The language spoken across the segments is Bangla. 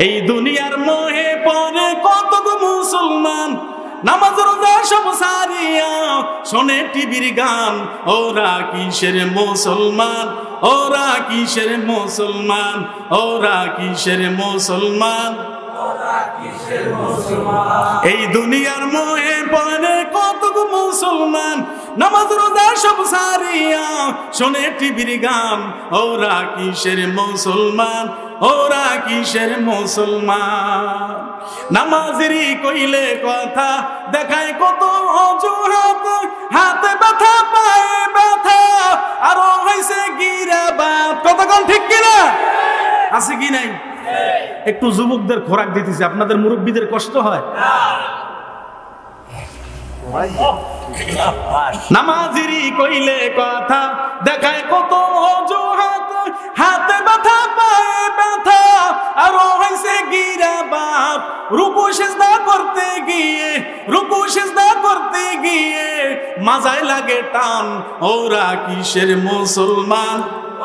এই দুনিয়ার মোহে পড়ে কত মুসলমান নামাজ রোজা সব সারিয়া শোনে টিভির গান। ওরা কিসের মুসলমান, ওরা কিসের মুসলমান, ওরা কিসের মুসলমান, এই দুনিয়ার মোহে পড়ে কত মুসলমান নামাজ রোজা সব সারিয়া শোনে টিভির গান। ওরা কিসের মুসলমান, ওরা কিসের মুসলমান। নামাজেরই কইলে কথা দেখায় কত অজুহাত, হাতে ব্যথা পায়ে ব্যথা আরো হয়েছে গিরাবাত। কতক্ষণ ঠিক কিনা আছে কি নাই? একটু যুবকদের খোরাক দিতেছি, আপনাদের মুরব্বীদের কষ্ট হয়? নামাজেরই কইলে কথা দেখায় কত অজুহাত, হাতে ব্যথা পায়ে ব্যথা আরো হয়েছে গিরাবাত। রুকু সিজদা করতে গিয়ে, রুকু সিজদা করতে গিয়ে মাজায় লাগে টান। ওরা কিসের মুসলমান,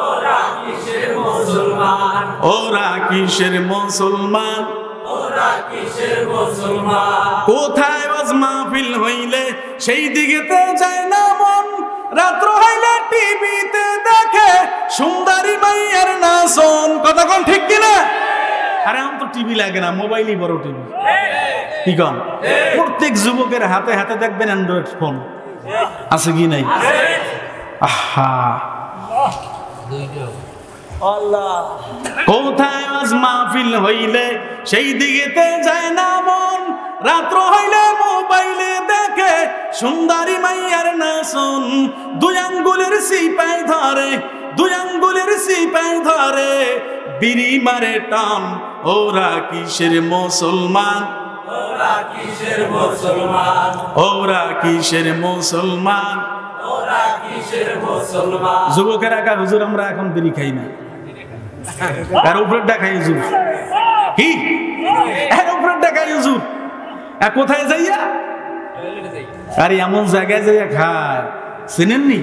ওরা কিসের মুসলমান, ওরা কিসের মুসলমান, ওরা কিসের মুসলমান। কোথায় ওয়াজ মাহফিল হইলে সেই দিকেতে যায় না মন, রাত্র হইলে টিভিতে দেখে সুন্দরী মাইয়ের নাচন। কতক্ষণ ঠিক কিনা? আরে আমার তো টিভি লাগে না, মোবাইলই বড় টিভি। কি কন? প্রত্যেক যুবকের হাতে হাতে দেখবেন অ্যান্ড্রয়েড ফোন, আছে কি নাই? আহা, কোথায় আজ মাহফিল হইলে সেই দিকেতে যায় না মন, রাত্র হইলে মোবাইলে দেখে সুন্দরী মাইয়ার নাচন। দুই আঙ্গুলের সিপাই ধরে, দুই আঙ্গুলের সিপাই ধরে বিড়ি মারে টান। ওরা কিসের মুসলমান, ওরা কিসের মুসলমান, ওরা কিসের মুসলমান, ওরা কিসের মুসলমান। যুবকেরা কয় হুজুর আমরা এখন বিড়ি খাই না, এর উপরেরটা খাই হুজুর। কি এর উপরেরটা খাই হুজুর? কোথায় যাইয়া? আরে এমন জায়গায় যাইয়া খায়, চিনেননি?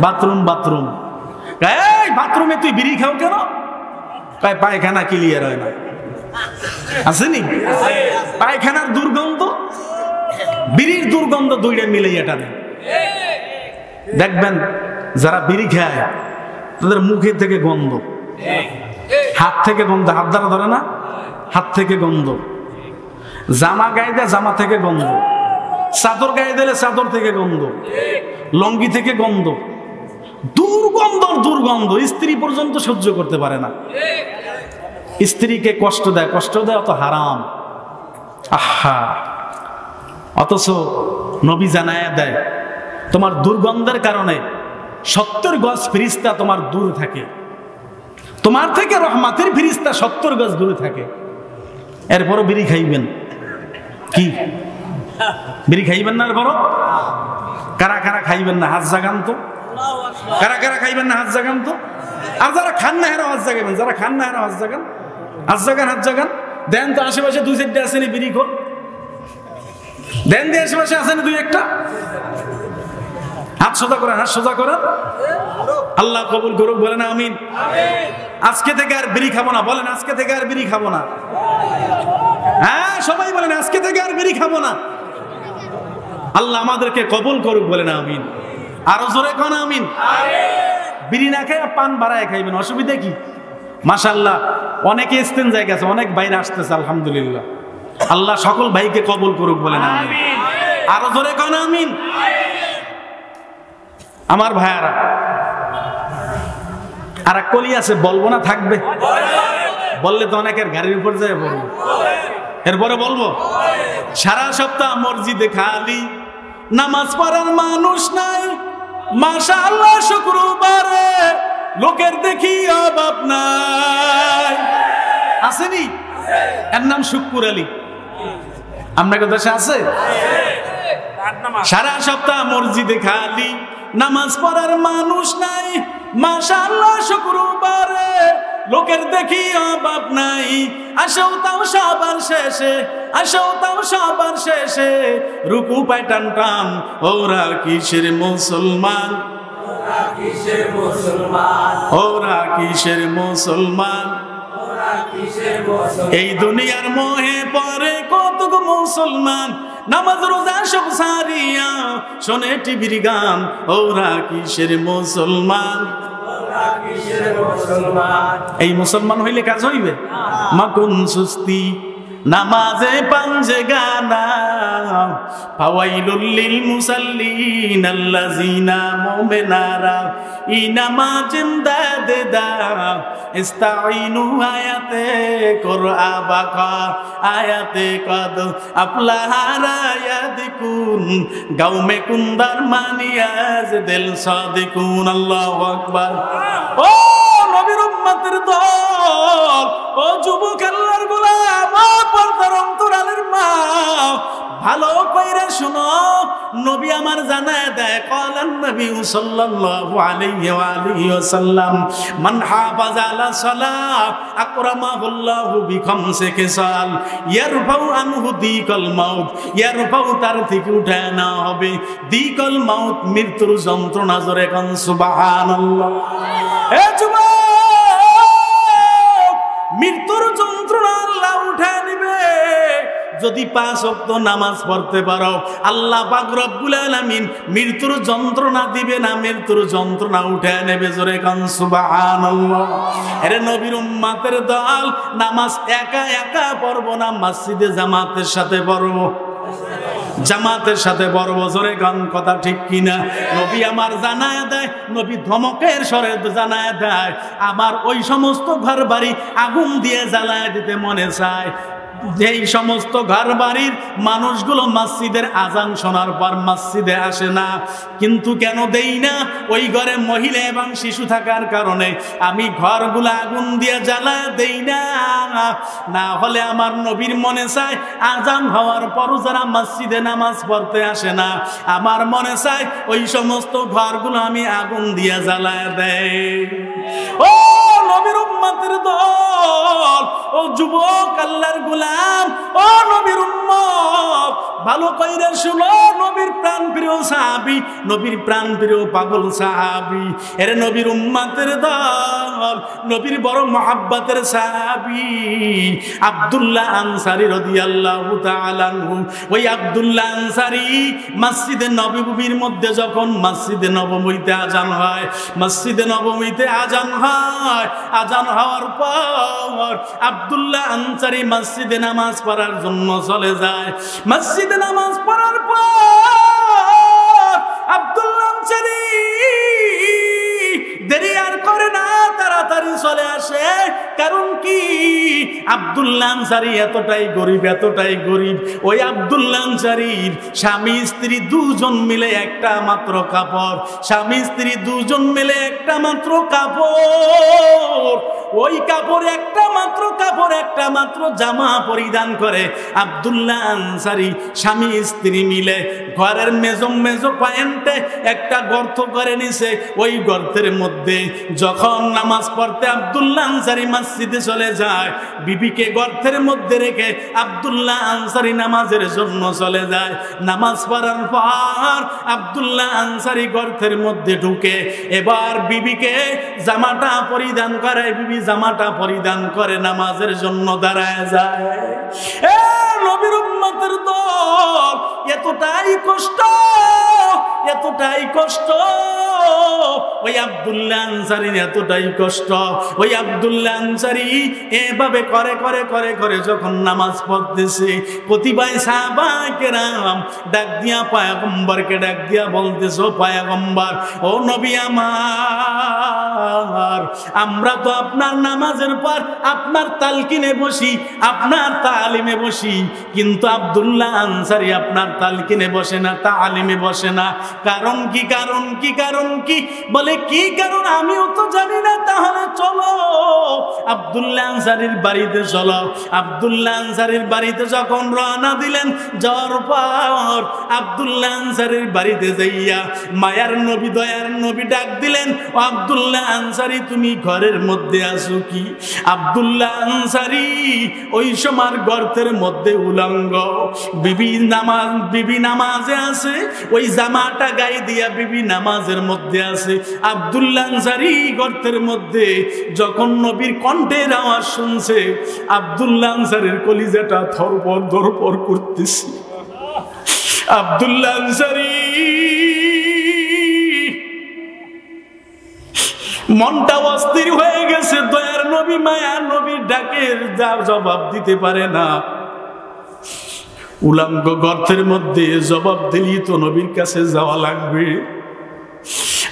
Bathroom, bathroom. এই বাথরুমে তুই বিড়ি খাও কেন? কয় পায়খানা ক্লিয়ার হয় না। আসেনি? পায়খানার দুর্গন্ধ, বিড়ির দুর্গন্ধ দুইটা মিলাইয়া টানে। দেখবেন যারা বিড়ি খায় তাদের মুখে থেকে গন্ধ, হাত থেকে গন্ধ, হাত দ্বারা ধরে না, হাত থেকে গন্ধ। জামা গায়ে দেয়, জামা থেকে গন্ধ। চাদর গায়ে দিলে চাদর থেকে গন্ধ, লঙ্গি থেকে গন্ধ। দুর্গন্ধ, দুর্গন্ধ। স্ত্রী পর্যন্ত সহ্য করতে পারে না। স্ত্রীকে কষ্ট দেয়, কষ্ট দেয় অত হারাম। আহা, অথচ নবী জানায়া দেয় তোমার দুর্গন্ধের কারণে 70 গজ ফিরিস্তা তোমার দূরে থাকে, তোমার থেকে রহমাতের ফিরিস্তা 70 গজ দূরে থাকে। এরপরও বিড়ি খাইবেন? কি বিড়ি খাইবেন না? এরপরও কারা কারা খাইবেন না হাত জাগান তো? কারা কারা খাইবেন না হাত জাগান তো? আর যারা খান না হেরা হাত জাগাবেন, যারা খান না হেরা হাত জাগান, হাত জাগান, হাত জাগান। দেন তো আশেপাশে 2-4টা আসেনি বিড়ি খোর, দেন দিয়ে আশেপাশে আসেনি 2-1টা। হাত সোজা করেন, হাত সোজা করেন। আল্লাহ কবুল করুক, বলেন আমিন। আজকে থেকে আর বিড়ি খাবো না, বলেন আজকে থেকে আর বিড়ি খাবো না। হ্যাঁ সবাই বলেন আজকে থেকে আর বিড়ি খাবো না। আল্লাহ আমাদেরকে কবুল করুক, বলেন আমিন। আরো জোরে কোন আমিন। বিড়ি না খায় পান বাড়ায় খাইবেন, অসুবিধা কি? মাশাআল্লাহ অনেকে ইস্তেঞ্জায় গেছে, অনেক বাইরে আসতেছে, আলহামদুলিল্লাহ। আল্লাহ সকল ভাইকে কবুল করুক, বলেন আমিন। আরো জোরে কোন আমিন। আমার ভাইয়ারা, আর এক কলি আছে, বলবো না থাকবে? বললে তো অনেকের গাড়ির উপর যায় বলবো। এরপরে বলবো সারা সপ্তাহ মসজিদে খালি, নামাজ পড়ার মানুষ নাই, মাশাআল্লাহ শুক্রবারে লোকের দেখি অভাব নাই। আসেনি? এর নাম শুক্কুর আলী। আপনাকে দেশে আছে? সারা সপ্তাহ মসজিদে খালি, নামাজ পড়ার মানুষ নাই, মাশাআল্লাহ শুক্রবারে লোকের দেখি অভাব নাই। আসেও তাও সবার শেষে, আসেও তাও সবার শেষে রুকু পায় টান টান। ওরা কিসের মুসলমান, ওরা কিসের মুসলমান, ওরা কিসের মুসলমান, ওরা এই দুনিয়ার মোহে পরে কতক মুসলমান নামাজ রোজা সব সারিয়া শোনে টিভির গান, ওরা কিসের মুসলমান? এই মুসলমান হইলে কাজ হইবে? মাকুন সুস্তি নামাজে পাঞ্জে গানা, ফাওয়াইলুল লিল মুসাল্লিন আল্লাযিনা মুমিনারা ই নামাজ ইমদাদে দা ইস্তাইনু আয়াতে কুরআ বাকা আয়াতে কদ আফলাহারা ইয়াদিকুন গাওমে কুনদার মানিয়াজ দিল সাদিকুন। আল্লাহু আকবার। ও নবীর উম্মতের দল, ও যুবক আল্লাহর গোলাম, ও পর্দার অন্তরালের মা, ভালো কইরা শুনো, নবী আমার জানায় দেয়, ক্বালান নবী সাল্লাল্লাহু আলাইহি ওয়া আলিহি ওয়াসাল্লাম মান হাফাযা আলা সালাহ আকরামাহুল্লাহু বিখামসি খিসাল ইয়ারফাউ আনহু দিকাল মাউত, ইয়ারফাউ তার থেকে উঠায় না হবে দিকাল মাউত, মৃত্যুর যন্ত্রণা। জোরে কান সুবহানাল্লাহ। এ যুবক, মৃত্যুর যন্ত্রণা আল্লাহ উঠায় নিবে যদি 5 ওয়াক্ত নামাজ পড়তে পারো। আল্লাহ পাক রব্বুল আলামিন মৃত্যুর যন্ত্রণা দিবে না, মৃত্যুর যন্ত্রণা উঠায় নেবে। জোরে কান সুবহানাল্লাহ। আরে নবীর উম্মতের দল, নামাজ একা একা পড়বো না, মসজিদে জামাতের সাথে পড়বো, জামাতের সাথে বড় বছরে গান, কথা ঠিক কিনা? নবী আমার জানায় দেয়, নবী ধমকের স্বরে জানায় দেয়, আমার ওই সমস্ত ঘর বাড়ি আগুন দিয়ে জ্বালায় দিতে মনে চায় যেই সমস্ত ঘর বাড়ির মানুষগুলো মসজিদের আজান শোনার পর মসজিদে আসে না। কিন্তু কেন দেই না? ওই ঘরে মহিলা এবং শিশু থাকার কারণে আমি ঘরগুলো আগুন দিয়ে জ্বালায় দেই না। না হলে আমার নবীর মনে চায় আজান হওয়ার পরও যারা মসজিদে নামাজ পড়তে আসে না, আমার মনে চায় ওই সমস্ত ঘরগুলো আমি আগুন দিয়ে জ্বালায় দেই। ও নবীর উম্মতের দল, ও যুবক আল্লাহর গোলাম, ও নবীর উম্মত, ভালো কইরা শুনো, নবীর প্রাণ প্রিয় সাহাবী, নবীর প্রাণ প্রিয় পাগল সাহাবী, এর নবীর উম্মতের দল, নবীর বড় মহব্বতের সাহাবী আব্দুল্লাহ আনসারী রাদিয়াল্লাহু তাআলা আনহু। ওই আব্দুল্লাহ আনসারী মসজিদে নববীর মধ্যে যখন মসজিদে নববীতে আজান হয়, মসজিদে নববীতে আজান হয়, আজান হওয়ার পর আব্দুল্লাহ আনসারী মসজিদে নামাজ পড়ার জন্য চলে যায়। মসজিদে নামাজ পড়ার পর আব্দুল্লাহ আনসারী দেরি আর করে না, তাড়াতাড়ি চলে আসে। কারণ কি? আব্দুল্লাহ আনসারী এতটাই গরিব, এতটাই গরিব, ওই আব্দুল্লাহ আনসারীর স্বামী স্ত্রী দুজন মিলে একটা মাত্র কাপড়, স্বামী স্ত্রী দুজন মিলে একটা মাত্র কাপড়, ওই কাপড় একটা মাত্র কাপড়, একটা মাত্র জামা পরিধান করে আব্দুল্লাহ আনসারী স্বামী স্ত্রী মিলে ঘরের মেজো মেজো পয়েন্টে একটা গর্ত করে নিছে। ওই গর্তের মধ্যে যখন নামাজ পড়তে আব্দুল্লাহ আনসারী মসজিদে চলে যায়, বিবিকে গর্তের মধ্যে রেখে আব্দুল্লাহ আনসারী নামাজের জন্য চলে যায়। নামাজ পড়ার পর আব্দুল্লাহ আনসারী গর্তের মধ্যে ঢুকে এবার বিবিকে জামাটা পরিধান করে, বিবি জামাটা পরিধান করে নামাজের জন্য দাঁড়ায় যায়। এ নবীর উম্মতের দল, এতটাই কষ্ট, এতটাই কষ্ট ওই আব্দুল্লাহ আনসারী, এতটাই কষ্ট ওই আব্দুল্লাহ আনসারী এভাবে করে করে করে করে যখন নামাজ পড়তেছে, কতিপয় সাহাবায়ে কেরাম ডাক দিয়া পয়গম্বরকে ডাক দিয়া বলতেছে, ও পয়গম্বর, ও নবী আমার, আমরা তো আপনার নামাজের পর আপনার তালকিনে বসি, আপনার তালিমে বসি, কিন্তু আব্দুল্লাহ আনসারী আপনার তালকিনে বসে না, তালিমে বসে না। কারণ কি? কারণ কি? কারণ কি? বলে কি কারণ আমিও তো জানি না। তাহলে চলো আব্দুল্লাহ আনসারীর বাড়িতে চলো। আব্দুল্লাহ আনসারীর বাড়িতে যখন রওনা দিলেন, যাওয়ার পর আব্দুল্লাহ আনসারীর বাড়িতে যাইয়া মায়ার নবী, দয়ার নবী ডাক দিলেন, ও আব্দুল্লাহ আনসারী, তুমি ঘরের মধ্যে আছো কি? আব্দুল্লাহ আনসারী ওই সময় গর্তের মধ্যে উলঙ্গ, বিবি নামাজে আছে, ওই জামাটা গায়ে দিয়া বিবি নামাজের মধ্যে আছে। আব্দুল্লাহ আনসারী গর্তের মধ্যে যখন নবীর কণ্ঠের আওয়াজ শুনছে, আব্দুল্লাহ আনসারীর কলিজাটা থরপর ধরপর করতেছে। আব্দুল্লাহ আনসারী মনটা অস্থির হয়ে গেছে। দয়ার নবী মায়ার নবীর ডাকের জবাব দিতে পারে না। উলঙ্গ গর্তের মধ্যে জবাব দিলি তো নবীর কাছে যাওয়া লাগবে।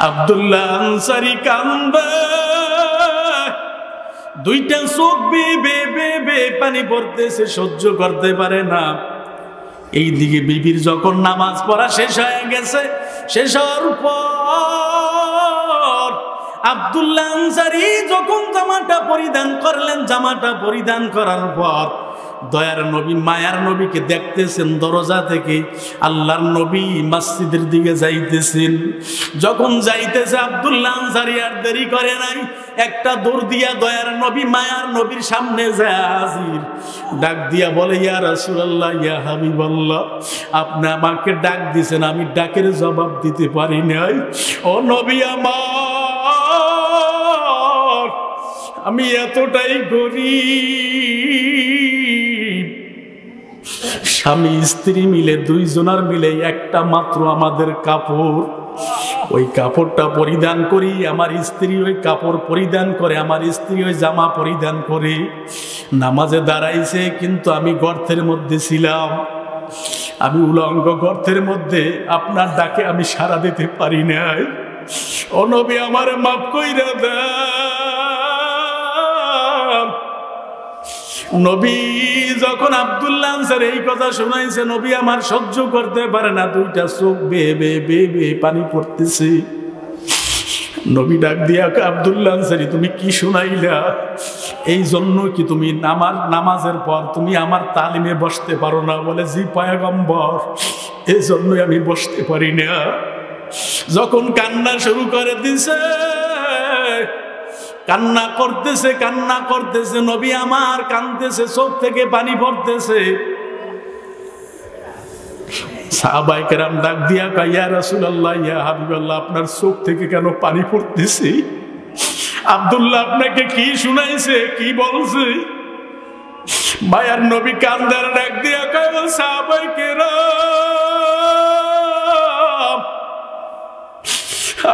আব্দুল্লাহ আনসারী কান্দে, দুইটা চোখ বে পানি পড়তেছে, সহ্য করতে পারে না। এইদিকে বিবির যখন নামাজ পড়া শেষ হয়ে গেছে, শেষ হওয়ার পর আব্দুল্লাহ আনসারী যখন জামাটা পরিধান করলেন, জামাটা পরিধান করার পর দয়ার নবী মায়ার নবীকে দেখতেছেন দরজা থেকে। আল্লাহর নবী মসজিদের দিকে যাইতেছেন। যখন যাইতেছে আব্দুল্লাহ আনসারী আর দেরি করে নাই, একটা দৌড় দিয়া দয়ার নবী মায়ার নবীর সামনে যায় হাজির। ডাক দিয়া বলে, ইয়া রাসূলুল্লাহ, ইয়া হাবিবাল্লাহ, আপনি আমাকে ডাক দিয়েছেন, আমি ডাকের জবাব দিতে পারি নাই। ও নবী আমার, আমি এতটাই গরীব, স্বামী স্ত্রী মিলে দুইজনার মিলে একটা মাত্র আমাদের কাপড়, ওই কাপড়টা পরিধান করি। আমার স্ত্রী ওই কাপড় পরিধান করে, আমার স্ত্রী ওই জামা পরিধান করে নামাজে দাঁড়াইছে, কিন্তু আমি গর্তের মধ্যে ছিলাম। আমি উলঙ্গ গর্তের মধ্যে, আপনার ডাকে আমি সাড়া দিতে পারি নাই। ও নবী, আমার মাফ কইরা দেন। নবী যখন আব্দুল্লাহ আনসারী এই কথা শুনাইছে, নবী আমার সহ্য করতে পারে না, দুইটা চোখ বে পানি পড়তেছে। নবী ডাক দিয়া, আব্দুল্লাহ আনসারী, তুমি কি শুনাইলা? এই জন্য কি তুমি আমার নামাজের পর তুমি আমার তালিমে বসতে পারো না? বলে, জি পয়গম্বর, এই জন্যই আমি বসতে পারি না। যখন কান্না শুরু করে দিছে, কান্না করতেছে, নবী আমার কাঁদতেছে, চোখ থেকে পানি পড়তেছে। সাহাবায়ে কেরাম ডাক দিয়া কয়, ইয়া রাসূলুল্লাহ, ইয়া হাবিবাল্লাহ, আপনার চোখ থেকে কেন পানি পড়তেছে? আব্দুল্লাহ আপনাকে কি শুনাইছে, কি বলছে? মায়ার নবী কান্দার ডাক দিয়া কয়, সাহাবায়ে কেরাম,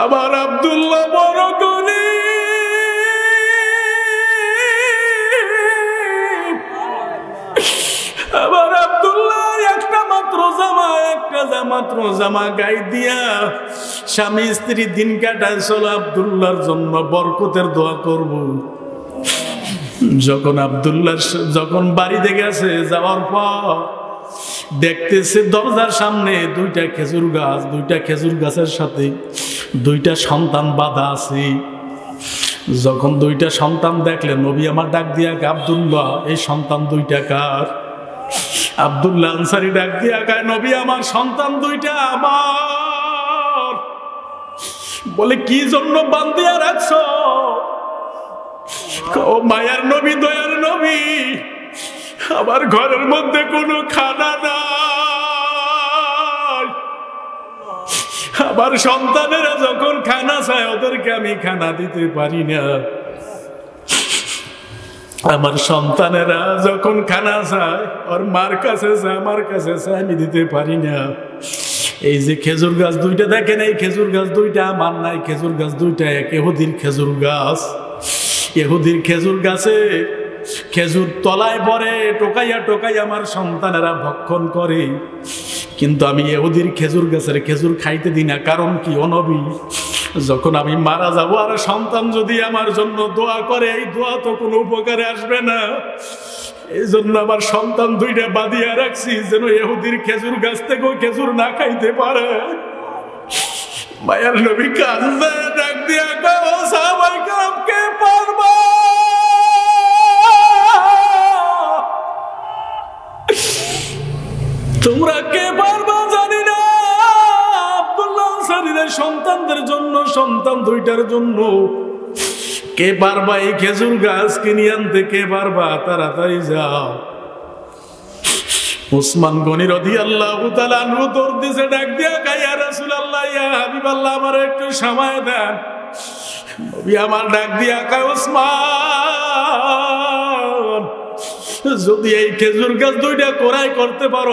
আমার আব্দুল্লাহ বড় গরীব, আমার আব্দুল্লাহর একটা মাত্র জামা গায়ে দিয়া স্বামী স্ত্রী দিন কাটায়। চলো আব্দুল্লাহর জন্য বরকতের দোয়া করব। যখন বাড়িতে গেছে, যাওয়ার পর দেখতেছে দরজার সামনে দুইটা খেজুর গাছের সাথে দুইটা সন্তান বাঁধা আছে। যখন দুইটা সন্তান দেখলেন, নবী আমার ডাক দিয়া, আব্দুল্লাহ, এই সন্তান দুইটা কার? আব্দুল্লাহ আনসারী ডাক দিয়া কয়, নবী আমার সন্তান দুইটা আমার। বলে, কি জন্য বান্ধিয়া রাখছ? ও মায়ার নবী, দয়ার নবী, আমার ঘরের মধ্যে কোনো খানা নাই। আমার সন্তানেরা যখন খানা চায়, ওদেরকে আমি খানা দিতে পারি না। আমার সন্তানেরা যখন খানা চায়, ওর মার কাছে চায়, আমার কাছে চায়, আমি দিতে পারি না। এই যে খেজুর গাছ দুইটা দেখেন, এই খেজুর গাছ দুইটা আমার নাই, খেজুর গাছ দুইটা এক ইহুদির খেজুর গাছ। ইহুদির খেজুর গাছে খেজুর তলায় পরে টোকাইয়া আমার সন্তানেরা ভক্ষণ করে, কিন্তু আমি ইহুদির খেজুর গাছের খেজুর খাইতে দিই না। কারণ কি? ও নবী, যখন আমি মারা যাবো আর সন্তান যদি আমার জন্য দোয়া করে, এই দোয়া তো কোনো উপকারে আসবে না। এই জন্য আমার সন্তান দুইটা বাঁধিয়া রাখছি, যেন ইহুদির খেজুর গাছ থেকেও খেজুর না খাইতে পারে। মায়ার নবী কান্দে, ডাক দিয়া কও, সাহাবায়ে কেরাম, কে পারবা? তোমরা কে পারবা জানি না। আব্দুল্লাহ আনসারীর সন্তানদের জন্য, সন্তান দুইটার জন্য কে পারবা এই খেজুর গাছ কিনে আনতে? কে পারবা? তাড়াতাড়ি যাও। উসমান গনি রাদিয়াল্লাহু তাআলা আনহু দৌড় দিছে, ডাক দিয়া কয় ইয়া রাসূলুল্লাহ ইয়া হাবিবাল্লাহ আমার একটু সময় দেন। নবী আমার ডাক দিয়া কয় উসমান যদি এই খেজুর গাছ দুইটা কোরাই করতে পারো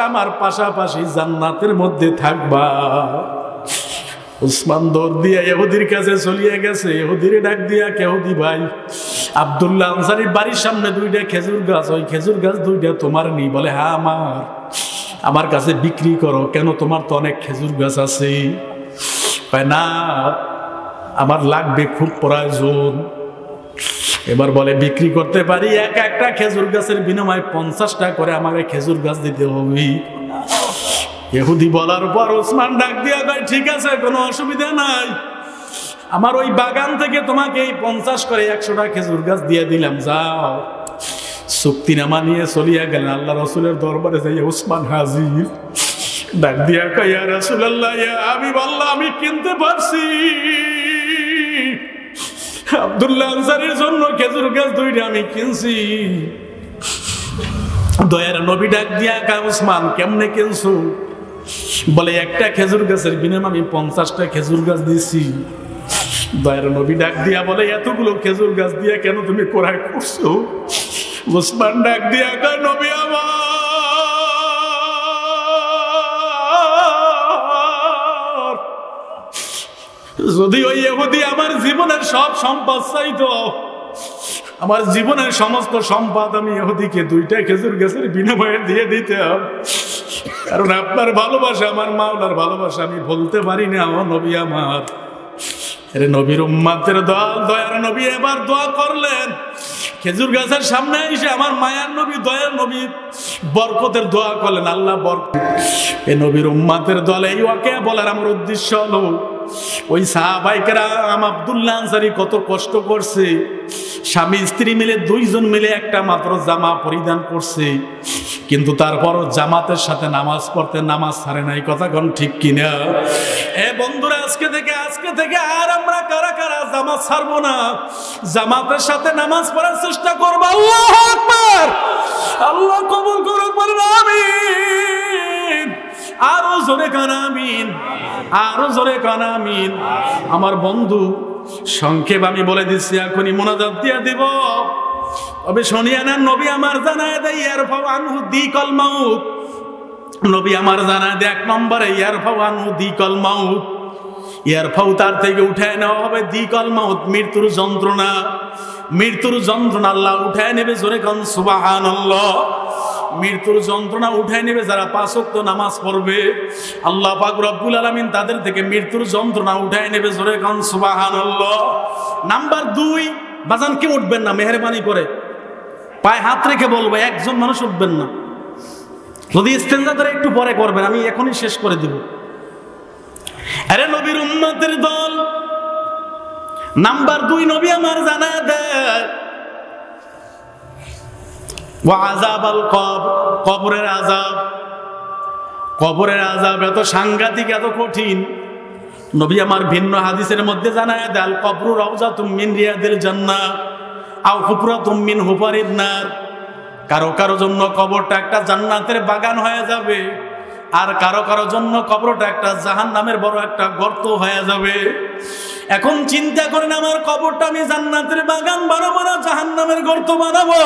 আমার পাশাপাশি জান্নাতের মধ্যে থাকবা। উসমান দৌড় দিয়া ইহুদির কাছে চলিয়ে গেছে। ইহুদিরে ডাক দিয়া ইহুদি ভাই, আব্দুল্লাহ আনসারীর বাড়ির সামনে দুইটা খেজুর গাছ, ওই খেজুর গাছ দুইটা তোমার নেই? বলে হ্যাঁ আমার কাছে বিক্রি করো। কেন, তোমার তো অনেক খেজুর গাছ আছে। না আমার লাগবে, খুব প্রয়োজন। এবার বলে বিক্রি করতে পারি, একটা খেজুর গাছের বিনিময়ে 50 টাকা করে আমাকে খেজুর গাছ দিতে হবে। ইহুদি বলার পর ওসমান ডাক দিয়া কয় ঠিক আছে, কোনো অসুবিধা নাই, আমার ওই বাগান থেকে তোমাকে এই 50 করে 100টা খেজুর গাছ দিয়ে দিলাম, যাও। চুক্তিনামা নিয়ে চলিয়া গেলেন। আল্লাহ রাসূলের দরবারে যাই ওসমান হাজির। ডাক দিয়া কয় ইয়া রাসূলুল্লাহ ইয়া হাবিবাল্লাহ আমি কিনতে পারছি, আব্দুল্লাহ আনসারীর জন্য খেজুর গাছ দুইটা আমি কিনছি। দয়ার নবী ডাক দিয়া কয় ওসমান কেমনে কিনছো? বলে একটা খেজুর গাছের বিনিময়ে আমি 50টা খেজুর গাছ দিছি। দয়ার নবী ডাক দিয়া বলে এতগুলো খেজুর গাছ দিয়া কেন তুমি ক্রয় করছো? ওসমান ডাক দিয়া কয় নবী আমার যদি ওই ইহুদি আমার জীবনের সব সম্পদ চাইতো, আমার জীবনের সমস্ত সম্পদ আমি ইহুদিকে 2টা খেজুর গাছের বিনিময়ে দিয়ে দিতাম। কারণ আপনার ভালোবাসা, আমার মাওলার ভালোবাসা আমি বলতে পারি না। আমার নবী আমার নবীর উম্মতের দল, দয়ার নবী এবার দোয়া করলেন। খেজুর গাছের সামনে এসে আমার মায়ার নবী, দয়ার নবী বরকতের দোয়া করলেন, আল্লাহ বরকত। এ নবীর উম্মতের দল এই ওয়াকিয়া বলার আমার উদ্দেশ্য হলো ওই সাহাবাইকেরা আব্দুল্লাহ আনসারী কত কষ্ট করছে। স্বামী স্ত্রী মিলে 2 জন মিলে একটা মাত্র জামা পরিধান করছে, কিন্তু তারপর জামাতের সাথে নামাজ পড়তে নামাজ ছাড়ে নাই। কথা কোন ঠিক কিনা? এ বন্ধুরা আজকে থেকে আর আমরা কারা কারা জামাত ছাড়বো না, জামাতের সাথে নামাজ পড়ার চেষ্টা করবো। আল্লাহু আকবার, আল্লাহ কবুল করুক, বলেন আমিন। আরো জোরে কান আমিন, আরো জোরে কান আমিন। আমার বন্ধু সংক্ষেপ আমি বলে দিচ্ছি, এখনই মোনাজাত দিয়ে দিব। তবে শুনিয়া নেন, নবী আমার জানায় দেয় ইয়ারফাউ আনহু দিকাল মাউত। নবী আমার জানায় দেয় 1 নম্বরে ইয়ারফাউ আনহু দিকাল মাউত, ইয়ারফাউ তার থেকে উঠায় নেওয়া হবে দিকাল মাউত, মৃত্যুর যন্ত্রণা। মৃত্যুর যন্ত্রণা আল্লাহ উঠায় নেবে, জোরে কান সুবহানাল্লাহ। মৃত্যুর যন্ত্রণা উঠায় নেবে যারা 5 ওয়াক্ত নামাজ পড়বে, আল্লাহ পাক রব্বুল আলামিন তাদের থেকে মৃত্যুর যন্ত্রণা উঠায় নেবে, জোরে কান সুবহানাল্লাহ। নাম্বার 2, বাজান কেউ উঠবেন না, মেহেরবানি করে পায়ে হাত রেখে বলবো, একজন মানুষ উঠবেন না। যদি ইস্তেনজা করে একটু পরে করবেন, আমি এখনই শেষ করে দিব। আরে নবীর উম্মতের দল, নাম্বার 2 নবী আমার জানায় দেয় ওয়া আযাবাল কবর, কবরের আযাব। কবরের আযাব এত সাংঘাতিক, এত কঠিন। নবী আমার ভিন্ন হাদিসের মধ্যে জানায় দেয় আল কবরু রাউযাতুম মিন রিয়াদিল জান্নাহ আও হুফরাতুম মিন হুফারিন নার। কারো কারো জন্য কবরটা একটা জান্নাতের বাগান হয়ে যাবে, আর কারো কারো জন্য কবরটা একটা জাহান্নামের বড় একটা গর্ত হয়ে যাবে। এখন চিন্তা করেন, আমার কবরটা আমি জান্নাতের বাগান বানাবো না জাহান্নামের গর্ত বানাবো?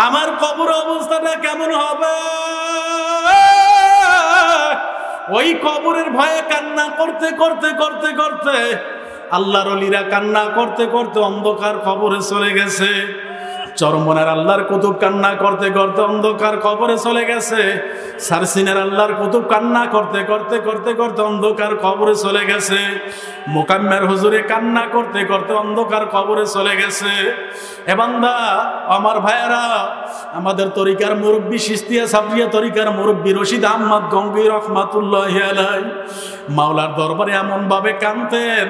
আমার কবর অবস্থাটা কেমন হবে? ওই কবরের ভয়ে কান্না করতে করতে করতে করতে আল্লাহর ওলিরা কান্না করতে করতে অন্ধকার কবরে চলে গেছে। চরমনার আল্লাহর কুতুব কান্না করতে করতে অন্ধকার কবরে চলে গেছে। সারসিনের আল্লাহর কুতুব কান্না করতে করতে করতে করতে অন্ধকার কবরে চলে গেছে। মোকাম্মের হুজুরে কান্না করতে করতে অন্ধকার কবরে চলে গেছে। এ বান্দা, আমার ভাইয়েরা, আমাদের তরিকার মুরব্বী সিস্তিয়া সাবরিয়া তরিকার মুরব্বী রশিদ আহমদ গঙ্গী রহমাতুল্লাহি আলাইহি মাওলার দরবারে এমন ভাবে কাঁদতেন,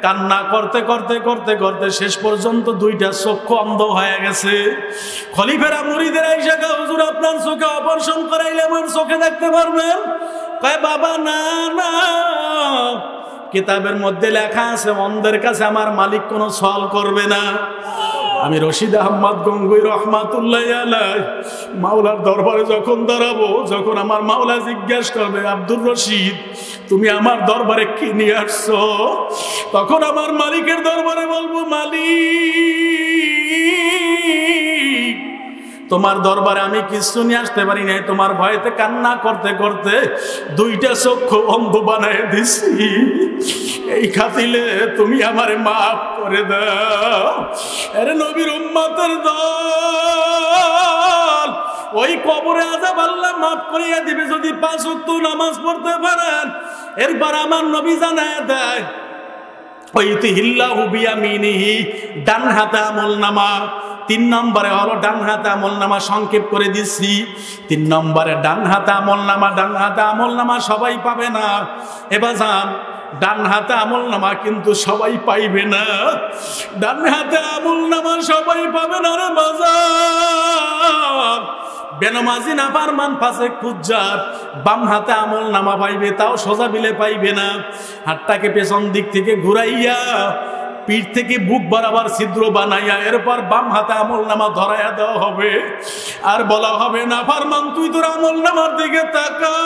কান্না করতে করতে করতে করতে শেষ পর্যন্ত 2টা চক্ষু অন্ধ হয়ে গেছে। খলিফেরা মুরিদেরা এসে কয়, হুজুর আপনার চোখে অপারেশন করাইলে আমার চোখে দেখতে পারবেন? কয় বাবা না না, কিতাবের মধ্যে লেখা আছে অন্ধের কাছে আমার মালিক কোনো সওয়াল করবে না। আমি রশিদ আহমদ গঙ্গুই রহমাতুল্লাহ আলাইহি মাওলার দরবারে যখন দাঁড়াবো, যখন আমার মাওলা জিজ্ঞাসা করবে আব্দুর রশিদ তুমি আমার দরবারে কি নিয়ে আসছো, তখন আমার মালিকের দরবারে বলবো মালিক তোমার দরবারে আমি কিছু নিয়ে আসতে পারি নাই, তোমার ভয়েতে কান্না করতে করতে দুইটা চক্ষু অন্ধ বানায় দিছি, এই খাতিলে তুমি আমারে মাফ করে দাও। আরে নবীর উম্মতের দল, ওই কবরে আযাব আল্লাহ মাফ করিয়া দিবে যদি 5 ওয়াক্ত নামাজ পড়তে পারেন। এরপর আমার নবী জানায় দেয় ওয়াইতিহিল্লাহু বিয়ামিনিহি, ডান হাতে আমলনামা। 3 নম্বরে হলো ডান হাতে আমলনামা, সংক্ষেপ করে দিচ্ছি। 3 নম্বরে ডান হাতে আমলনামা। ডান হাতে আমলনামা সবাই পাবে না। এবার যান, ডান হাতে আমলনামা কিন্তু সবাই পাইবে না। ডান হাতে আমলনামা সবাই পাবে না রে বাজার। বেনমাজি নাফরমান ফাসিক ফুজ্জার বাম হাতে আমলনামা পাইবে, তাও সোজা বিলে পাইবে না। হাতটাকে পেছন দিক থেকে ঘুরাইয়া পিঠ থেকে বুক বরাবর ছিদ্র বানাইয়া এরপর বাম হাতে আমলনামা ধরাইয়া দেওয়া হবে, আর বলা হবে নাফরমান তুই তোর আমলনামার দিকে তাকা,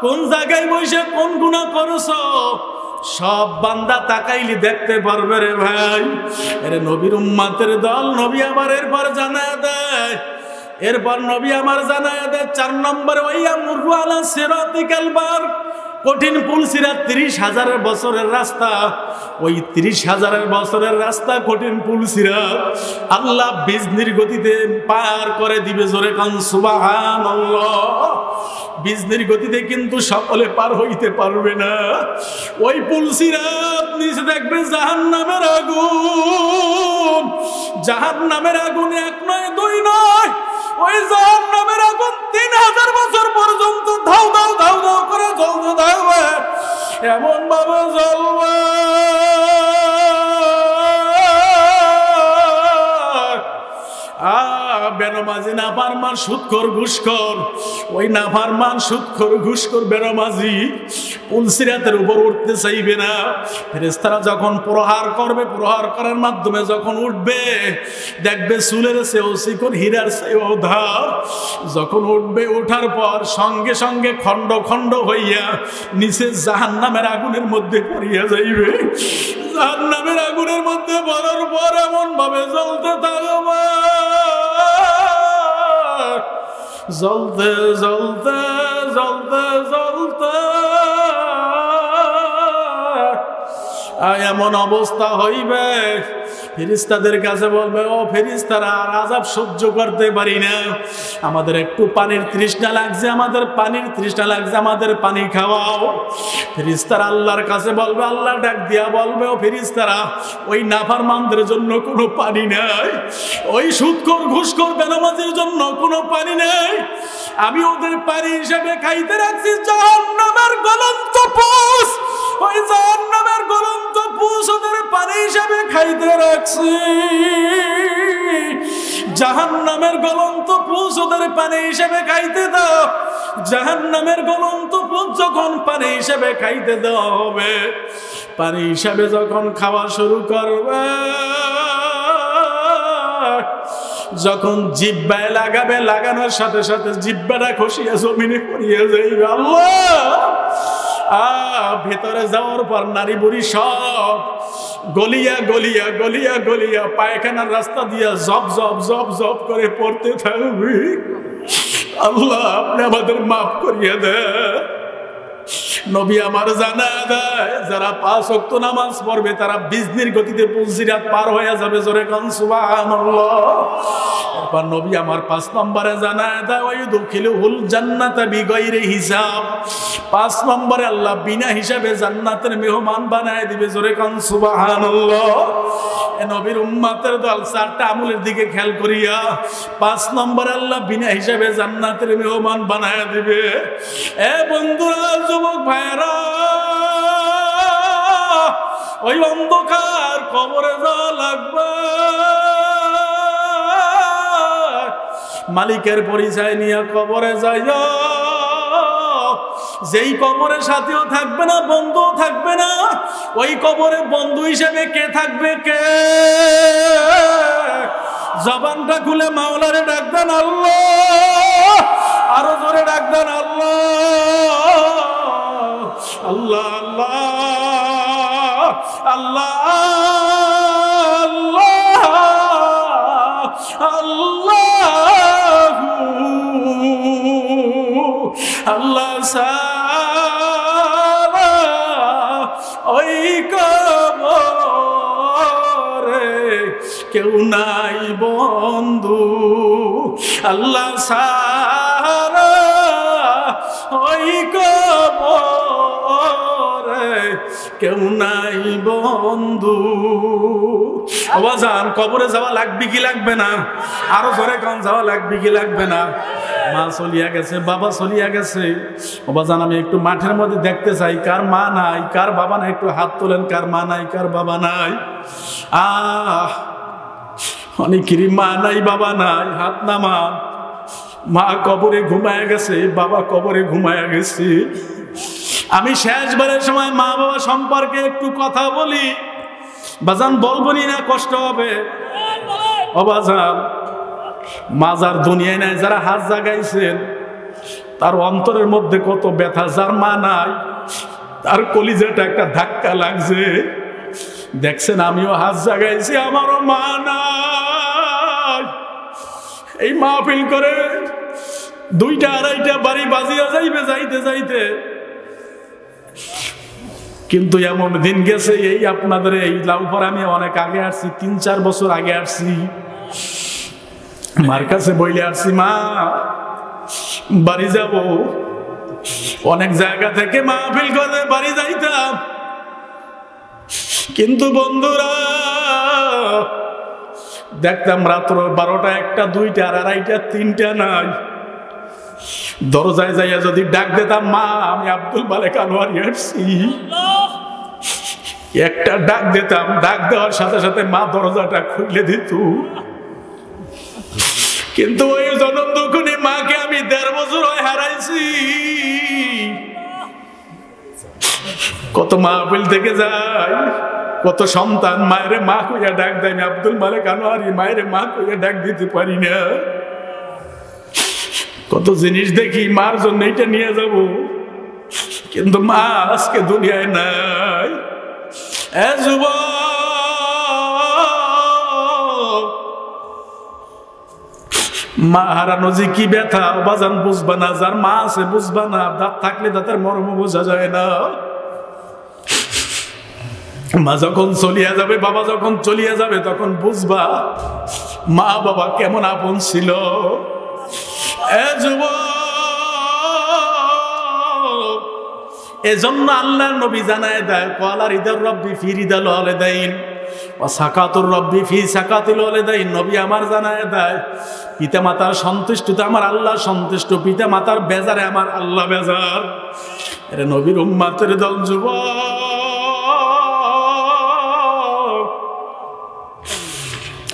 কোন জায়গায় বসে কোন গুনাহ করছো সব বান্দা তাকাইলি দেখতে পারবে রে ভাই। আরে নবীর উম্মতের দল, নবী আমার এরপর জানায় দেয়, এরপর নবী আমার জানায় দেয় 4 নম্বরে ওয়াইয়ামুরু আলা সিরাতিকাল বার, কঠিন পুল সিরাত 30,000 বছরের রাস্তা। ওই 30,000 বছরের রাস্তা কঠিন পুল সিরাত আল্লাহ বিজনির গতিতে পার করে দিবে। জোরে কান সুবহানাল্লাহ। বিজনির গতিতে কিন্তু সকলে পার হইতে পারবে না। ওই পুল সিরাত নিচে দেখবে জাহান্নামের আগুন। জাহান্নামের আগুন 1 নয় 2 নয়, ওই জাহান্নামের আগুন 3000 বছর পর্যন্ত ধাউ ধাউ ধাউ ধাউ করে জ্বলতে থাকবে, এমন ভাবে জ্বলবে বেনমাজি নাফরমান সুদখোর ঘুষখোর, ওই নাফরমান সুদখোর ঘুষখোর বেনমাজি পুল সিরাতের উপর উঠতে চাইবে না। ফেরেশতারা যখন প্রহার করবে, প্রহার করার মাধ্যমে যখন উঠবে দেখবে চুলের চেয়েও চিকন, হীরার চেয়েও ধার। যখন উঠবে, ওঠার পর সঙ্গে সঙ্গে খণ্ড খণ্ড হইয়া নিচে জাহান্নামের আগুনের মধ্যে পড়িয়া যাইবে। জাহান্নামের আগুনের মধ্যে পড়ার পর এমন ভাবে জ্বলতে থাকবে, জ্বলতে জ্বলতে জ্বলতে জ্বলতে এমন অবস্থা হইবে ফেরেশতাদের কাছে বলবে, ও ফেরেশতারা আর আযাব সহ্য করতে পারি না, আমাদের একটু পানির তৃষ্ণা লাগছে, আমাদের পানির তৃষ্ণা লাগছে, আমাদের পানি খাওয়াও। ফেরেশতারা আল্লাহর কাছে বলবে, আল্লাহ ডাক দিয়া বলবে, ও ফেরেশতারা ওই নাফরমানদের জন্য কোনো পানি নাই, ওই সুদখোর ঘুষখোর বেনামাজির জন্য কোনো পানি নাই, আমি ওদের পানি হিসেবে খাইতে রাখছি জাহান্নামের গলন্ত পুষ। ওই জাহান্নামের গলন্ত পুষ ওদের পানি হিসেবে খাইতে রাখছি। জাহান্নামের গলন্ত পুষ ওদের পানি হিসেবে খাইতে দাও। জাহান্নামের গলন্ত পুষ যখন পানি হিসেবে খাইতে দেওয়া হবে, পানি হিসেবে যখন খাওয়া শুরু করবে, যখন জিহ্বায় লাগাবে, লাগানোর সাথে সাথে জিহ্বাটা খসিয়া জমিনে পড়িয়া যাইবে। আল্লাহ ভেতরে যাওয়ার পর নারী বুড়ি সব গলিয়া গলিয়া গলিয়া গলিয়া পায়খানার রাস্তা দিয়া জব জব জব জব করে পড়তে থাকবে। আল্লাহ আপনি আমাদের মাফ করিয়া দেন। নবী আমার জানায় দেয়, যারা 5 ওয়াক্ত নামাজ পড়বে তারা বিজনির গতিতে পুল সিরাত পার হয়ে যাবে। জোরে কান সুবহানাল্লাহ। এরপর নবী আমার 5 নম্বরে জানায় দেয়, ওয়াইদুখিলুহুল জান্নাতা বিগাইরি হিসাব। 5 নম্বরে আল্লাহ বিনা হিসাবে জান্নাতের মেহমান বানায় দিবে। জোরে কান সুবহানাল্লাহ। এ নবীর উম্মতের দল 4টা আমলের দিকে খেয়াল করিয়া 5 নম্বরে আল্লাহ বিনা হিসাবে জান্নাতের মেহমান বানায় দিবে। এ বন্ধুরা, যুবক ভাইরা, ওই অন্ধকার কবরে যাওয়া লাগবে। মালিকের পরিচয় নিয়ে কবরে যাইয়া, যেই কবরের সাথেও থাকবে না, বন্ধুও থাকবে না, ওই কবরে বন্ধু হিসেবে কে থাকবে? কে? জবানটা খুলে মাওলারে ডাক দেন আল্লাহ, আরো জোরে ডাক দেন আল্লাহ। আল্লাহ আল্লাহ আল্লাহ আল্লাহ সারা ওই কবরে কেউ নাই বন্ধু, আল্লাহ সারা ওই কবরে কেউ নাই বন্ধু। বাজান কবরে যাওয়া লাগবে কি লাগবে না? আরো জোরে কোন যাওয়া লাগবে কি লাগবে না? মা চলিয়া গেছে, বাবা চলিয়া গেছে। বাজান আমি একটু মাঠের মধ্যে দেখতে চাই কার মা নাই কার বাবা নাই, একটু হাত তোলেন কার মা নাই কার বাবা নাই। অনেকেরই মা নাই বাবা নাই, হাত নামান। মা কবরে ঘুমায়া গেছে, বাবা কবরে ঘুমায়া গেছে। আমি শেষবারের সময় মা বাবা সম্পর্কে একটু কথা বলি। বাজান বলবনি না কষ্ট হবে? ও বাজান, মা যার দুনিয়ায় নাই, যারা হাত জাগাইছেন তার অন্তরের মধ্যে কত ব্যথা। যার মা নাই তার কলিজাটা একটা ধাক্কা লাগছে। দেখছেন আমিও হাত জাগাইছি, আমারও মা নাই। এই মাহফিল করে 2টা 2.5টা বাড়ি বাজিয়া যাইবে যাইতে যাইতে, কিন্তু এমন দিন গেছে এই আপনাদের এই লাউপাড়া আমি অনেক আগে আসছি, 3-4 বছর আগে আসছি। মার কাছে বইলে আসছি মা বাড়ি যাব। অনেক জায়গা থেকে মাহফিল করে বাড়ি যাইতাম, কিন্তু বন্ধুরা দেখতাম রাত্র 12টা 1টা 2টা 2.5টা 3টা নাই। দরজায় যাইয়া যদি ডাক দিতাম মা আমি আব্দুল মালেক আনোয়ারি আসছি, একটা ডাক দিতাম, ডাক দেওয়ার সাথে সাথে মা দরজাটা খুলে দিত। কিন্তু ওই জনম দুঃখী মাকে আমি 1.5 বছর হারাইছি। কত মাহফিল থেকে যায়, কত সন্তান মায়ের মা কইয়া ডাক দেয়, আমি আব্দুল মালেক আনোয়ারি মায়ের মা কইয়া ডাক দিতে পারি না। কত জিনিস দেখি মার জন্য এটা নিয়ে যাব, কিন্তু মা আজকে দুনিয়ায় নাই। মা হারানো যে কি ব্যথা বাজান বুঝবা না, যার মা আছে বুঝবা না। দাঁত থাকলে দাঁতের মর্ম বোঝা যায় না। মা যখন চলিয়া যাবে, বাবা যখন চলিয়া যাবে, তখন বুঝবা মা বাবা কেমন আপন ছিল। এজন্য আল্লাহর নবী জানায় দেয় ক্বালা রিদার রব্বি ফি রিদাল ওয়ালিদাইন ওয়া সাকাতুর রব্বি ফি সাকাতিল ওয়ালিদাইন। নবী আমার জানায় দেয় পিতামাতার সন্তুষ্টিতে আমার আল্লাহ সন্তুষ্ট, পিতামাতার বেজারে আমার আল্লাহ বেজার। এর নবীর উম্মতের দল যুবক,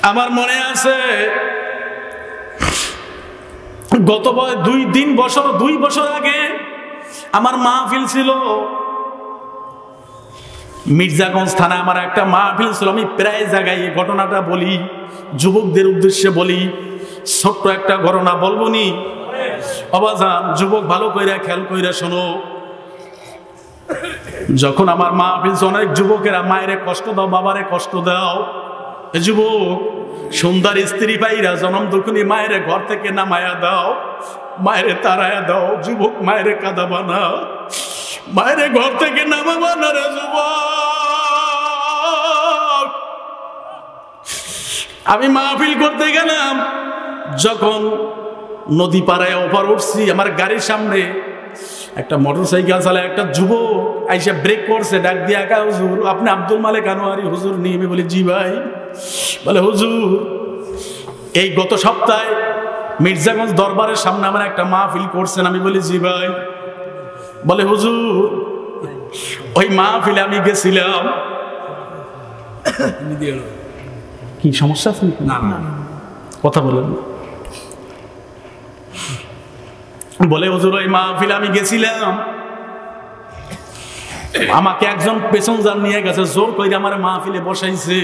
আমার মনে আছে গত 2 বছর আগে আমার মাহফিল ছিল মির্জাগঞ্জ থানায়। আমার একটা মাহফিল ছিল। আমি প্রায় জায়গায় এই ঘটনাটা বলি, যুবকদের উদ্দেশ্যে বলি। ছোট্ট একটা ঘটনা বলবো নি? অবাজান যুবক ভালো কইরা খেয়াল কইরা শোনো। যখন আমার মাহফিল, অনেক যুবকেরা মায়েরে কষ্ট দাও, বাবারে কষ্ট দাও। যুবক সুন্দর স্ত্রী পাইরা জনম দুঃখিনী মায়েরে ঘর থেকে নামায়া দাও, মায়েরে তাড়ায়া দাও। যুবক মায়েরে কাঁদাবা না, মায়েরে ঘর থেকে নামাবা না রে যুবক। আমি মাহফিল করতে গেলাম, যখন নদী পাড়ায় ওপার উঠছি, আমার গাড়ির সামনে একটা মোটরসাইকেল চালায় একটা যুবক আইসা ব্রেক করছে, ডাক দিয়ে একা হুজুর আপনি আব্দুল মালেক আনোয়ারি হুজুর নিয়ে? বলি জি ভাই। বলে হুজুর এই গত সপ্তাহে মির্জাগঞ্জ দরবারের সামনে আমার একটা মাহফিল করছেন? আমি বলি জি ভাই। বলে হুজুর ওই মাহফিলে আমি গেছিলাম। কি সমস্যা আছে? না না কথা বলেন। বলে হুজুর ওই মাহফিলে আমি গেছিলাম, আমাকে একজন প্যাসেঞ্জার নিয়ে গেছে, জোর করে আমার মাহফিলে বসাইছে।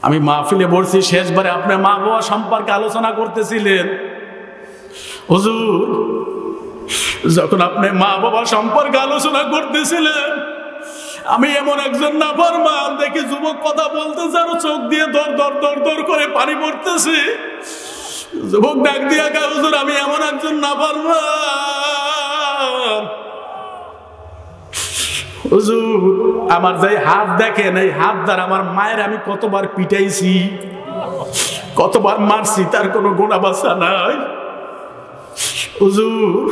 আমি মাহফিলে বসছি, শেষবারে আপনার মা বাবা সম্পর্কে আলোচনা করতেছিলেন। হুজুর, যখন আপনি মা বাবা সম্পর্কে আলোচনা করতেছিলেন, আমি এমন একজন নাফরমান দেখি যুবক কথা বলতেছে আর চোখ দিয়ে দর দর দর দর করে পানি পড়তেছে। যুবক ডাক দিয়া কা, হুজুর আমি এমন একজন নাফরমান, হুজুর আমার যাই হাত দেখেন, এই হাত দ্বারা আমার মায়ের আমি কতবার পিটাইছি, কতবার মারছি, তার কোনো গুনাহ বাছা নাই। হুজুর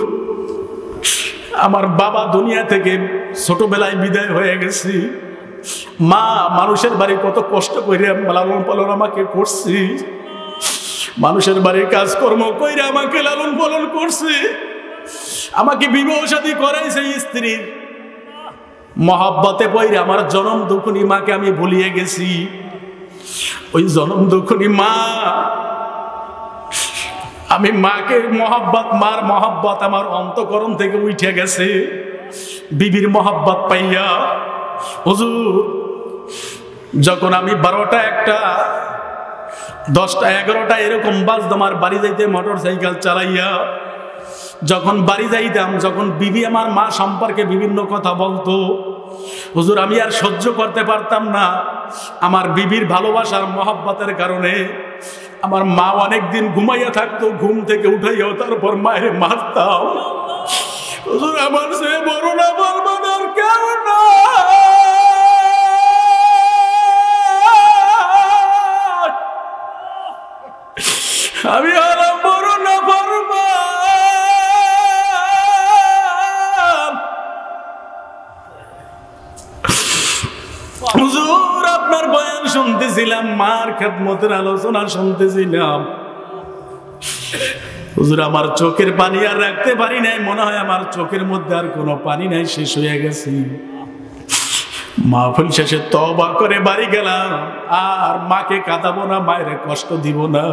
আমার বাবা দুনিয়া থেকে ছোটবেলায় বিদায় হয়ে গেছি, মা মানুষের বাড়ি কত কষ্ট করে লালন পালন আমাকে করছি, মানুষের বাড়ির কাজকর্ম করে আমাকে লালন পালন করছে, আমাকে বিবাহ শাদী করাইছে, স্ত্রীর মহব্বতে পইরে আমার জনম দুঃখনী মাকে আমি ভুলিয়ে গেছি। ওই জনম দুঃখনী মা, আমি মাকে মহব্বত, মার মহব্বত আমার অন্তঃকরণ থেকে উঠে গেছে বিবির মহব্বত পাইয়া। হুজুর যখন আমি 12টা 1টা 10টা 11টা এরকম বাজতো, আমার বাড়ি যাইতে মোটর সাইকেল চালাইয়া যখন বাড়ি যাইতাম, যখন বিবি আমার মা সম্পর্কে বিভিন্ন কথা বলতো, হুজুর আমি আর সহ্য করতে পারতাম না। আমার বিবির ভালোবাসার মহব্বতের কারণে আমার মা অনেকদিন ঘুমাইয়া থাকতো, ঘুম থেকে উঠাইয়াও তারপর মায়ের মারতাম। হুজুর আমার সে বড় না বলবার কেউ না, আমি হলাম বড় না বলবার। হুজুর আপনার বয়ান শুনতেছিলাম, মার খেদমতের আলোচনা শুনতেছিলাম, হুজুর আমার চোখের পানি আর রাখতে পারি নাই, মনে হয় আমার চোখের মধ্যে আর কোনো পানি নাই, শেষ হয়ে গেছি। মাহফিল শেষে তওবা করে বাড়ি গেলাম, আর মাকে কাঁদাবো না, মায়ের কষ্ট দিব না।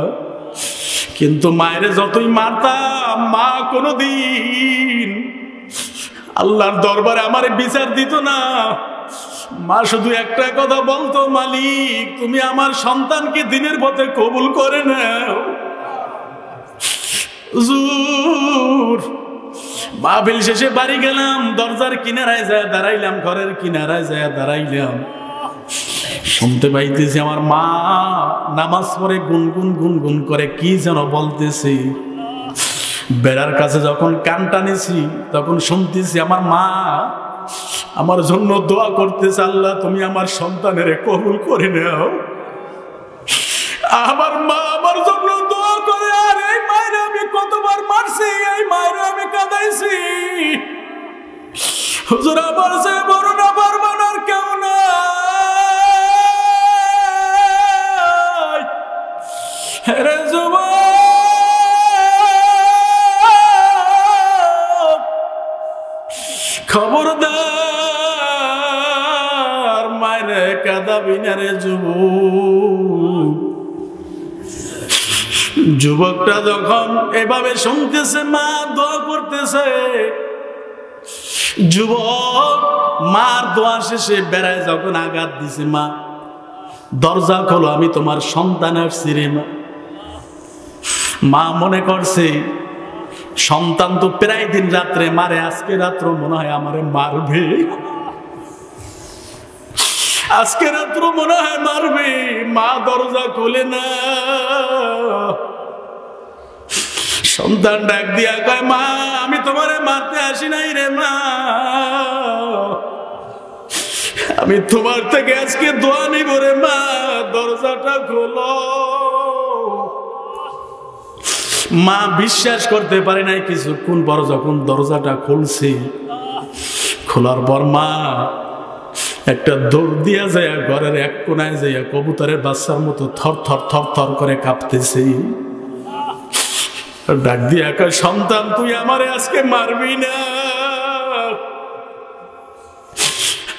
কিন্তু মায়ের যতই মারতাম, মা কোনোদিন আল্লাহর দরবারে আমার বিচার দিত না। মা শুধু একটা কথা বলতো, মালিক তুমি আমার সন্তানকে দিনের পথে কবুল করে নাও। হুজুর মাহফিল শেষে বাড়ি গেলাম, দরজার কিনারায় যায় দাঁড়াইলাম, ঘরের কিনারায় যায় দাঁড়াইলাম, শুনতে পাইতেছি আমার মা নামাজ পড়ে গুনগুন গুনগুন করে কি যেন বলতেছে। বেড়ার কাছে যখন কান টানেছি, তখন শুনতেছি আমার মা আমার জন্য দোয়া করতেছে, আল্লাহ তুমি আমার সন্তানের কবুল করে নাও। আমার মা আমার জন্য দোয়া করে, আর এই মায়ের আমি কতবার মারছি, এই মায়ের আমি কাঁদাইছি। হুজুর আমার সে বড় না পারবার আর কেউ না। রে যুবক খবরদার, মায়ের কাঁদাবি না রে যুবক। যুবকটা যখন এভাবে শুনতেছে, মা দোয়া করতেছে, যুবক মার দোয়া শেষে বেড়ায় যখন আঘাত দিছে, মা দরজা খোলো, আমি তোমার সন্তান আসছি রে। মা মনে করছে সন্তান তো প্রায় দিন রাত্রে মারে, আজকে রাত্র মনে হয় আমারে মারবে, আজকে রাত্র মনে হয় মারবে। মা দরজা খোলে না। সন্তান ডাক দিয়া কয়, মা আমি তোমারে মারতে আসি নাই রে মা, আমি তোমার থেকে আজকে দোয়া নিব রে মা, দরজাটা খোলো। মা বিশ্বাস করতে পারে নাই। কিছুক্ষণ পর যখন দরজাটা খুলছে, খোলার পর মা একটা দৌড় দিয়া যায়, ঘরের এক কোনায় যাইয়া কবুতরের বাচ্চার মতো থর থর থর থর করে কাঁপতেছে। ডাক দিয়া কয়, সন্তান তুই আমারে আজকে মারবি না,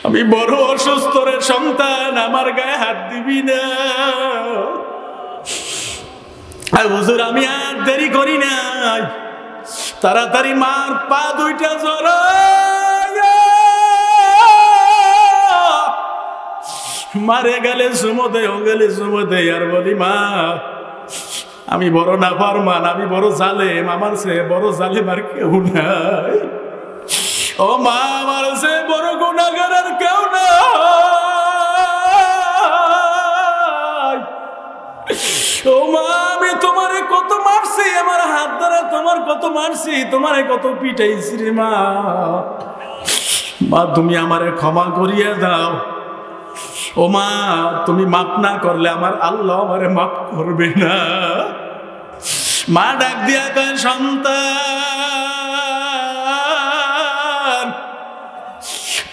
আমি বড় অসুস্থ রে সন্তান, আমার গায়ে হাত দিবি না। হুজুর আমি আর দেরি করি নাই, তাড়াতাড়ি মার পা দুইটা জড়াইয়া মারে গেলে চুমো দেয়, ও গেলে চুমো দেয়, আর বলি মা আমি বড় নাফরমান, আমি বড় জালেম, আমার সে বড় জালেম আর কেউ নাই। ও মা আমার সে বড় গুনাহগার আর কেউ নাই। ও মা আমি তোমারে কত মারছি, আমার হাত দ্বারা তোমার কত মারছি, তোমারে কত পিটাইছি রে মা। মা তুমি আমারে ক্ষমা করিয়ে দাও। ও মা তুমি মাফ না করলে আমার আল্লাহ আমারে মাফ করবে না। মা ডাক দিয়া কয় সন্তান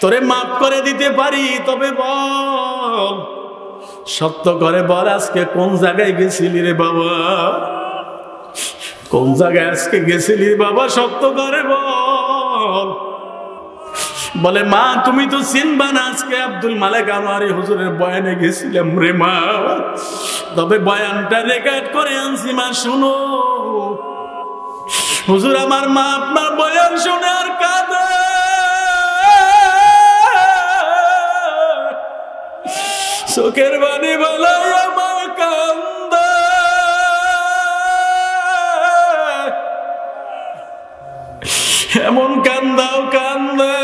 তোরে মাফ করে দিতে পারি, তবে বল সত্য করে বল আজকে কোন জায়গায় গেছিলি রে বাবা, কোন জায়গায় আজকে গেছিলি বাবা, সত্য করে বল। বলে মা তুমি তো চিনবা না, আজকে আব্দুল মালেক আনোয়ারি হুজুরের বয়ানে গেছিলাম রে মা, তবে বয়ানটা রেকর্ড করে আনছি মা শুনো। হুজুর আমার মা আপনার বয়ান শুনে আর কাঁদে, চোখের বাণী বলাই আমার কান্দে। এমন কান্দাও কান্দে,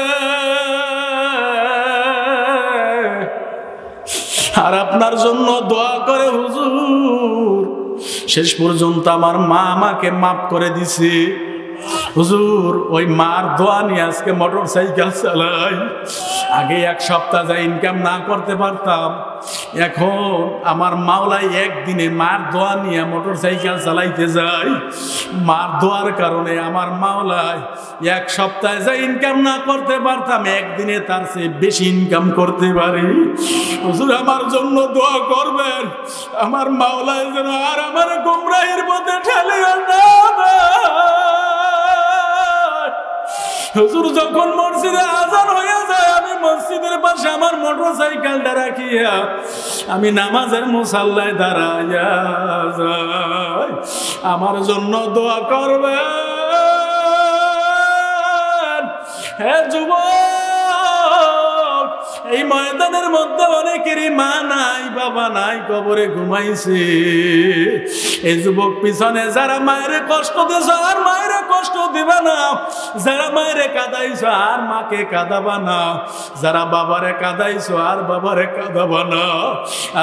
আর আপনার জন্য দোয়া করে হুজুর। শেষ পর্যন্ত আমার মা আমাকে মাফ করে দিছে হুজুর। ওই মার দোয়া নিয়ে আজকে মোটর সাইকেল চালাই। আগে এক সপ্তাহ যা ইনকাম না করতে পারতাম, এখন আমার মাওলাই একদিনে মার দোয়া নিয়ে মোটর সাইকেল চালাইতে যাই। মার দোয়ার কারণে আমার মাওলাই এক সপ্তাহে যা ইনকাম না করতে পারতাম, একদিনে তার চেয়ে বেশি ইনকাম করতে পারি। হুজুর আমার জন্য দোয়া করবেন, আমার মাওলাই যেন আর আমার গুমরাহির মধ্যে ঠেলিও না। হুজুর যখন মসজিদে আজান হয়ে যায়, আমি মসজিদের পাশে আমার মোটর সাইকেলটা রাখিয়া আমি নামাজের মুসাল্লায় দাঁড়াইয়া যাই। আমার জন্য দোয়া করবেন। হে যুবক, এই ময়দানের মধ্যে অনেকেরই মা নাই, বাবা নাই, কবরে ঘুমাইছে। এই যুবক পিছনে যারা মায়ের কষ্ট দিয়েছ আর মায়ের কষ্ট দিবে না, যারা মায়ের কাঁদাইছ আর মাকে কাঁদাবা না, যারা বাবারে কাঁদাইছ আর বাবারে কাঁদাবা না।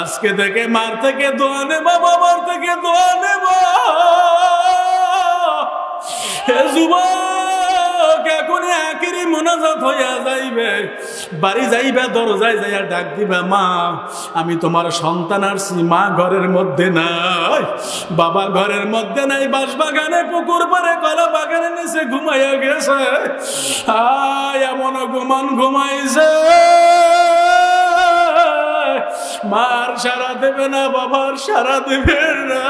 আজকে থেকে মার থেকে দোয়া নেবা, বাবার থেকে দোয়া নেবা। হে যুবক, এখনই আখিরি মোনাজাত হইয়া যাইবে, বাড়ি যাইবে, দরজায় যাইয়া ডাক দিবে, মা আমি তোমার সন্তান আসছি, মা ঘরের মধ্যে নাই, বাবা ঘরের মধ্যে নাই, বাঁশবাগানে, পুকুর পাড়ে, কলা বাগানের নিচে ঘুমাইয়া গেছে। এমন ঘুমান ঘুমাইছে, মার সারা দেবে না, বাবার সারা দেবে না।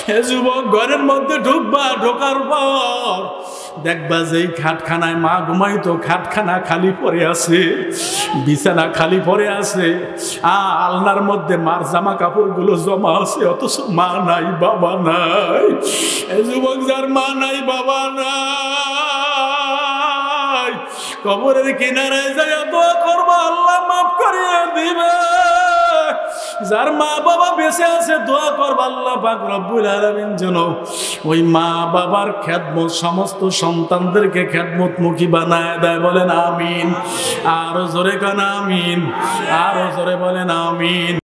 হে যুবক, ঘরের মধ্যে ঢুকবা, ঢোকার পর দেখবা যে খাটখানায় মা ঘুমাইতো, খাটখানা খালি পড়ে আছে, বিছানা খালি পড়ে আছে, আলনার মধ্যে মার জামা কাপড় গুলো জমা আছে, অথচ মা নাই, বাবা নাই। হে যুবক, যার মা নাই, বাবা নাই, কবরের কিনারায় যায় দোয়া করবা, আল্লাহ মাফ করিয়ে দিবে। যার মা বাবা বেঁচে আছে, দোয়া করবা আল্লাহ পাক রব্বুল আলামিন যেন ওই মা বাবার খেদমত সমস্ত সন্তানদেরকে খেদমত মুখী বানায় দেয়। বলেন আমিন। আরো জোরে কান আমিন, আরো জোরে বলেন আমিন।